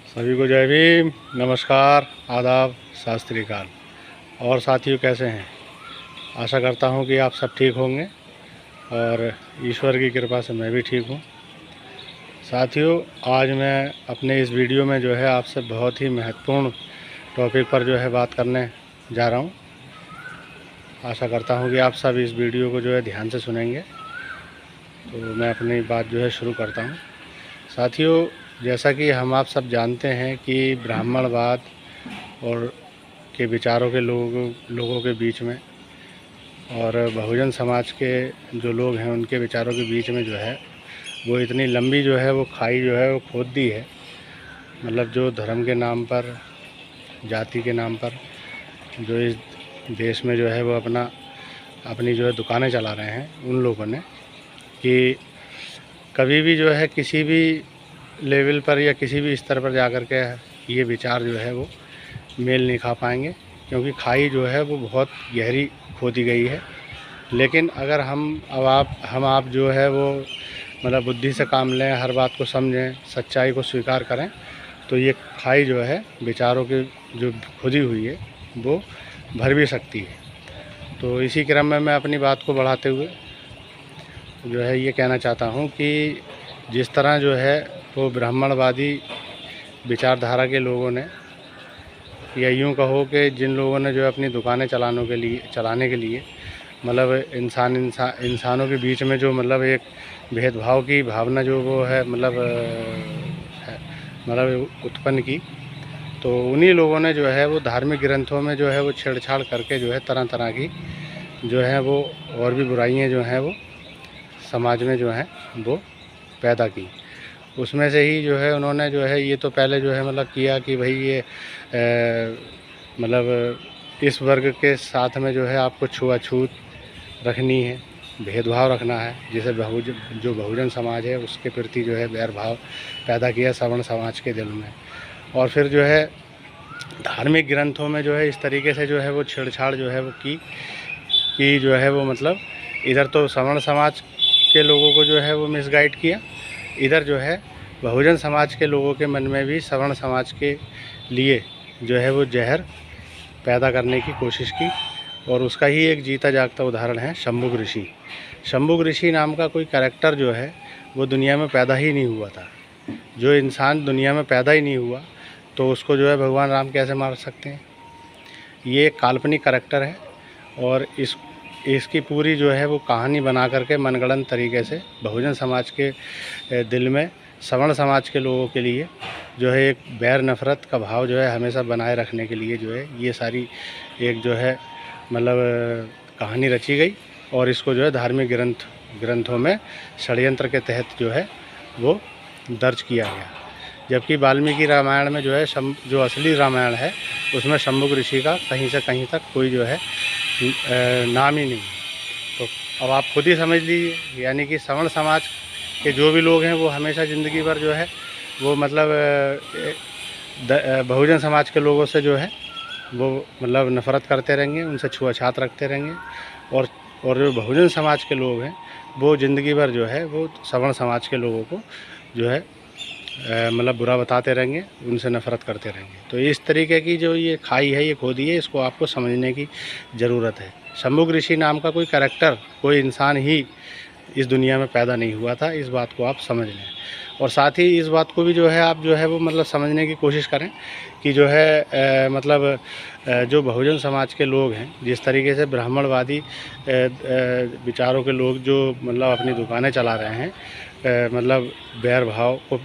सभी को जय भीम, नमस्कार, आदाब, सत श्री अकाल। और साथियों कैसे हैं? आशा करता हूं कि आप सब ठीक होंगे और ईश्वर की कृपा से मैं भी ठीक हूं। साथियों, आज मैं अपने इस वीडियो में जो है आपसे बहुत ही महत्वपूर्ण टॉपिक पर जो है बात करने जा रहा हूं। आशा करता हूं कि आप सब इस वीडियो को जो है ध्यान से सुनेंगे। तो मैं अपनी बात जो है शुरू करता हूं। साथियों, जैसा कि हम आप सब जानते हैं कि ब्राह्मणवाद और के विचारों के लोगों के बीच में और बहुजन समाज के जो लोग हैं उनके विचारों के बीच में जो है वो इतनी लंबी जो है वो खाई जो है वो खोद दी है। मतलब जो धर्म के नाम पर, जाति के नाम पर जो इस देश में जो है वो अपनी जो है दुकानें चला रहे हैं उन लोगों ने, कि कभी भी जो है किसी भी लेवल पर या किसी भी स्तर पर जाकर के ये विचार जो है वो मेल नहीं खा पाएंगे, क्योंकि खाई जो है वो बहुत गहरी खोदी गई है। लेकिन अगर हम आप जो है वो मतलब बुद्धि से काम लें, हर बात को समझें, सच्चाई को स्वीकार करें, तो ये खाई जो है विचारों की जो खोदी हुई है वो भर भी सकती है। तो इसी क्रम में मैं अपनी बात को बढ़ाते हुए जो है ये कहना चाहता हूँ कि जिस तरह जो है वो ब्राह्मणवादी विचारधारा के लोगों ने, या यूँ कहो कि जिन लोगों ने जो है अपनी दुकानें चलाने के लिए मतलब इंसानों के बीच में जो मतलब एक भेदभाव की भावना जो वो है मतलब उत्पन्न की, तो उन्हीं लोगों ने जो है वो धार्मिक ग्रंथों में जो है वो छेड़छाड़ करके जो है तरह तरह की जो है वो और भी बुराइयां जो हैं वो समाज में जो है वो पैदा की। उसमें से ही जो है उन्होंने जो है ये तो पहले जो है मतलब किया कि भाई ये मतलब इस वर्ग के साथ में जो है आपको छुआछूत रखनी है, भेदभाव रखना है, जिसे बहुजन समाज है उसके प्रति जो है बैरभाव पैदा किया सवर्ण समाज के दिल में। और फिर जो है धार्मिक ग्रंथों में जो है इस तरीके से जो है वो छेड़छाड़ जो है वो की जो है वो मतलब इधर तो सवर्ण समाज के लोगों को जो है वो मिसगाइड किया, इधर जो है बहुजन समाज के लोगों के मन में भी सवर्ण समाज के लिए जो है वो जहर पैदा करने की कोशिश की। और उसका ही एक जीता जागता उदाहरण है शंभुक ऋषि। शंभुक ऋषि नाम का कोई कैरेक्टर जो है वो दुनिया में पैदा ही नहीं हुआ था। जो इंसान दुनिया में पैदा ही नहीं हुआ तो उसको जो है भगवान राम कैसे मार सकते हैं? ये एक काल्पनिक कैरेक्टर है और इसकी पूरी जो है वो कहानी बना करके मनगढ़ंत तरीके से बहुजन समाज के दिल में सवर्ण समाज के लोगों के लिए जो है एक बैर नफ़रत का भाव जो है हमेशा बनाए रखने के लिए जो है ये सारी एक जो है मतलब कहानी रची गई। और इसको जो है धार्मिक ग्रंथों में षड्यंत्र के तहत जो है वो दर्ज किया गया। जबकि वाल्मीकि रामायण में जो है जो असली रामायण है उसमें शंभुक ऋषि का कहीं से कहीं तक कोई जो है नाम ही नहीं। तो अब आप खुद ही समझ लीजिए, यानी कि सवर्ण समाज के जो भी लोग हैं वो हमेशा ज़िंदगी भर जो है वो मतलब बहुजन समाज के लोगों से जो है वो मतलब नफ़रत करते रहेंगे, उनसे छुआछात रखते रहेंगे। और जो बहुजन समाज के लोग हैं वो ज़िंदगी भर जो है वो सवर्ण समाज के लोगों को जो है मतलब बुरा बताते रहेंगे, उनसे नफ़रत करते रहेंगे। तो इस तरीके की जो ये खाई है, ये खोदी है, इसको आपको समझने की ज़रूरत है। शंभुक ऋषि नाम का कोई कैरेक्टर, कोई इंसान ही इस दुनिया में पैदा नहीं हुआ था, इस बात को आप समझ लें। और साथ ही इस बात को भी जो है आप जो है वो मतलब समझने की कोशिश करें कि जो है जो बहुजन समाज के लोग हैं, जिस तरीके से ब्राह्मणवादी विचारों के लोग जो मतलब अपनी दुकानें चला रहे हैं, मतलब बैर भाव को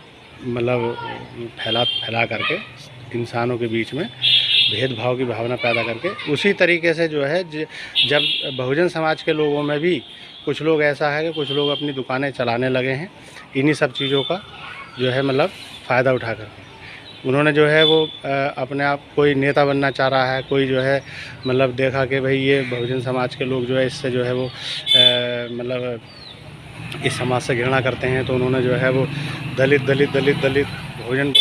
मतलब फैला करके इंसानों के बीच में भेदभाव की भावना पैदा करके, उसी तरीके से जो है जब बहुजन समाज के लोगों में भी कुछ लोग ऐसा है कि कुछ लोग अपनी दुकानें चलाने लगे हैं इन्हीं सब चीज़ों का जो है मतलब फ़ायदा उठा करके। उन्होंने जो है वो अपने आप कोई नेता बनना चाह रहा है, कोई जो है मतलब देखा कि भाई ये बहुजन समाज के लोग जो है इससे जो है वो मतलब इस समाज से घृणा करते हैं, तो उन्होंने जो है वो दलित बहुजन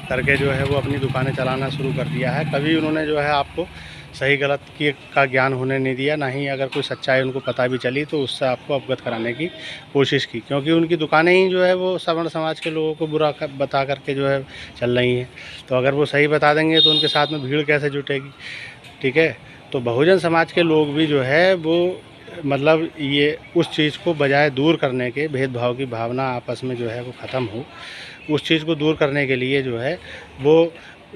करके जो है वो अपनी दुकानें चलाना शुरू कर दिया है। कभी उन्होंने जो है आपको सही गलत की का ज्ञान होने नहीं दिया, ना ही अगर कोई सच्चाई उनको पता भी चली तो उससे आपको अवगत कराने की कोशिश की, क्योंकि उनकी दुकानें ही जो है वो सवर्ण समाज के लोगों को बुरा बता करके जो है चल रही हैं। तो अगर वो सही बता देंगे तो उनके साथ में भीड़ कैसे जुटेगी, ठीक है। तो बहुजन समाज के लोग भी जो है वो मतलब ये उस चीज़ को बजाय दूर करने के, भेदभाव की भावना आपस में जो है वो ख़त्म हो, उस चीज़ को दूर करने के लिए जो है वो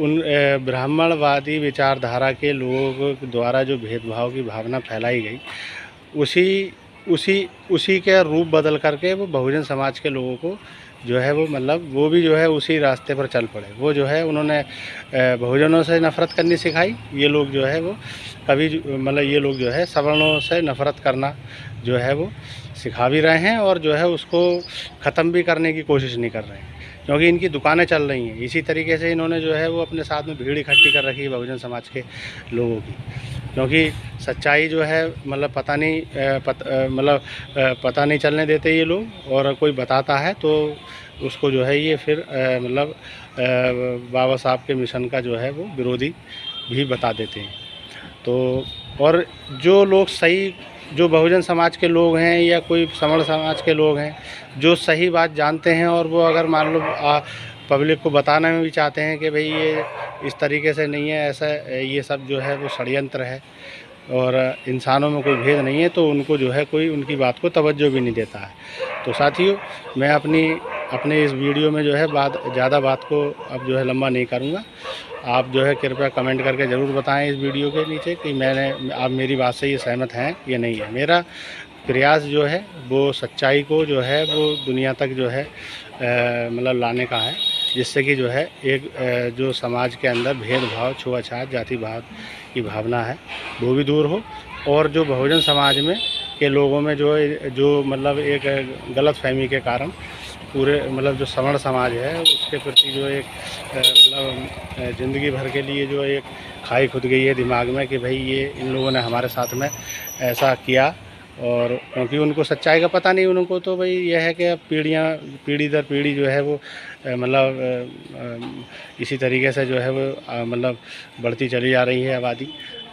उन ब्राह्मणवादी विचारधारा के लोगों द्वारा जो भेदभाव की भावना फैलाई गई, उसी उसी उसी के रूप बदल करके वो बहुजन समाज के लोगों को जो है वो मतलब वो भी जो है उसी रास्ते पर चल पड़े। वो जो है उन्होंने बहुजनों से नफ़रत करनी सिखाई। ये लोग जो है वो कभी मतलब ये लोग जो है सवर्णों से नफ़रत करना जो है वो सिखा भी रहे हैं और जो है उसको ख़त्म भी करने की कोशिश नहीं कर रहे हैं, क्योंकि इनकी दुकानें चल रही हैं। इसी तरीके से इन्होंने जो है वो अपने साथ में भीड़ इकट्ठी कर रखी है बहुजन समाज के लोगों की, क्योंकि सच्चाई जो है मतलब पता नहीं चलने देते ये लोग, और कोई बताता है तो उसको जो है ये फिर मतलब बाबा साहब के मिशन का जो है वो विरोधी भी बता देते हैं। तो और जो लोग सही, जो बहुजन समाज के लोग हैं या कोई सवर्ण समाज के लोग हैं जो सही बात जानते हैं और वो अगर मान लो पब्लिक को बताने में भी चाहते हैं कि भाई ये इस तरीके से नहीं है, ऐसा ये सब जो है वो षड्यंत्र है और इंसानों में कोई भेद नहीं है, तो उनको जो है कोई उनकी बात को तवज्जो भी नहीं देता है। तो साथियों, मैं अपने इस वीडियो में जो है ज़्यादा बात को अब जो है लंबा नहीं करूँगा। आप जो है कृपया कमेंट करके ज़रूर बताएं इस वीडियो के नीचे कि आप मेरी बात से ये सहमत हैं या नहीं है। मेरा प्रयास जो है वो सच्चाई को जो है वो दुनिया तक जो है मतलब लाने का है, जिससे कि जो है एक जो समाज के अंदर भेदभाव, छुआछात, जातिवाद की भावना है वो भी दूर हो, और जो बहुजन समाज में के लोगों में जो मतलब एक गलतफहमी के कारण पूरे मतलब जो सवर्ण समाज है उसके प्रति जो एक मतलब ज़िंदगी भर के लिए जो एक खाई खुद गई है दिमाग में कि भाई ये इन लोगों ने हमारे साथ में ऐसा किया, और क्योंकि उनको सच्चाई का पता नहीं, उनको तो भाई यह है कि अब पीढ़ी दर पीढ़ी जो है वो मतलब इसी तरीके से जो है वो मतलब बढ़ती चली जा रही है आबादी।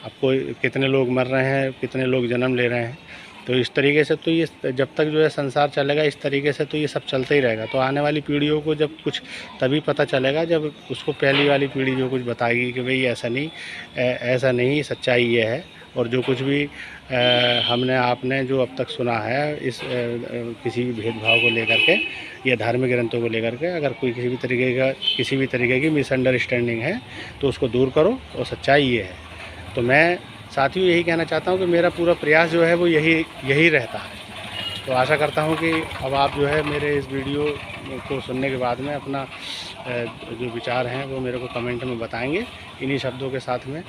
अब कोई कितने लोग मर रहे हैं, कितने लोग जन्म ले रहे हैं, तो इस तरीके से तो ये जब तक जो है संसार चलेगा इस तरीके से तो ये सब चलता ही रहेगा। तो आने वाली पीढ़ियों को जब कुछ तभी पता चलेगा जब उसको पहली वाली पीढ़ी जो कुछ बताएगी कि भाई ऐसा नहीं, सच्चाई ये है। और जो कुछ भी हमने आपने जो अब तक सुना है इस किसी भी भेदभाव को लेकर के या धार्मिक ग्रंथों को लेकर के, अगर कोई किसी भी तरीके की मिसअंडरस्टैंडिंग है तो उसको दूर करो, और सच्चाई ये है। तो मैं साथियों यही कहना चाहता हूँ कि मेरा पूरा प्रयास जो है वो यही रहता है। तो आशा करता हूँ कि अब आप जो है मेरे इस वीडियो को सुनने के बाद में अपना जो विचार हैं वो मेरे को कमेंट में बताएंगे। इन्हीं शब्दों के साथ में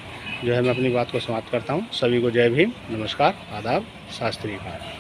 जो है मैं अपनी बात को समाप्त करता हूँ। सभी को जय भीम, नमस्कार, आदाब, शास्त्री काल।